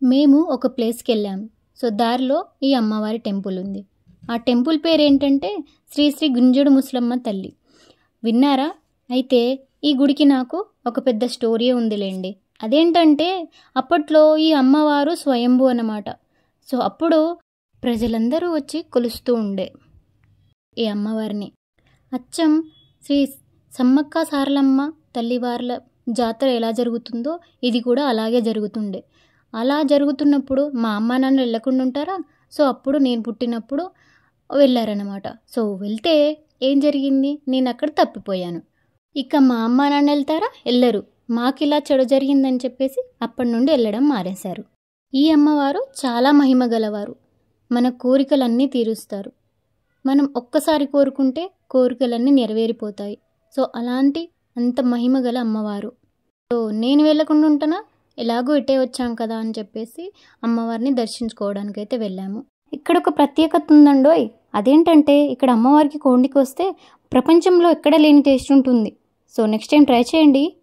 మేము ఒక ప్లేస్కి వెళ్ళాము. సో దారిలో ఈ అమ్మవారి టెంపుల్ ఉంది. ఆ టెంపుల్ పేరు ఏంటంటే శ్రీ శ్రీ గుంజడు ముసలమ్మ తల్లి. విన్నారా? అయితే ఈ గుడికి నాకు ఒక పెద్ద స్టోరీ ఉందిలేండి. అదేంటంటే అప్పట్లో ఈ అమ్మవారు స్వయంభూ అన్నమాట. సో అప్పుడు ప్రజలందరూ వచ్చి కొలుస్తూ ఉండే ఈ అమ్మవారిని. అచ్చం శ్రీ సమ్మక్క సారలమ్మ తల్లివార్ల జాతర ఎలా జరుగుతుందో ఇది కూడా అలాగే జరుగుతుండే. అలా జరుగుతున్నప్పుడు మా అమ్మ నాన్న వెళ్ళకుండా ఉంటారా? సో అప్పుడు నేను పుట్టినప్పుడు వెళ్ళారనమాట. సో వెళ్తే ఏం జరిగింది, నేను అక్కడ తప్పిపోయాను. ఇక మా అమ్మ నాన్న వెళ్తారా? వెళ్ళరు. మాకు ఇలా చెడు జరిగిందని చెప్పేసి అప్పటి నుండి వెళ్ళడం మానేశారు. ఈ అమ్మవారు చాలా మహిమ గలవారు. మన కోరికలన్నీ తీరుస్తారు. మనం ఒక్కసారి కోరుకుంటే కోరికలన్నీ నెరవేరిపోతాయి. సో అలాంటి అంత మహిమ గల అమ్మవారు. సో నేను వెళ్ళకుండా ఉంటానా? ఎలాగో ఇటే వచ్చాం కదా అని చెప్పేసి అమ్మవారిని దర్శించుకోవడానికి అయితే వెళ్ళాము. ఇక్కడ ఒక ప్రత్యేకత ఉందండోయ్. అదేంటంటే ఇక్కడ అమ్మవారికి కోడికి వస్తే ప్రపంచంలో ఎక్కడ లేని టేస్ట్ ఉంటుంది. సో నెక్స్ట్ టైం ట్రై చేయండి.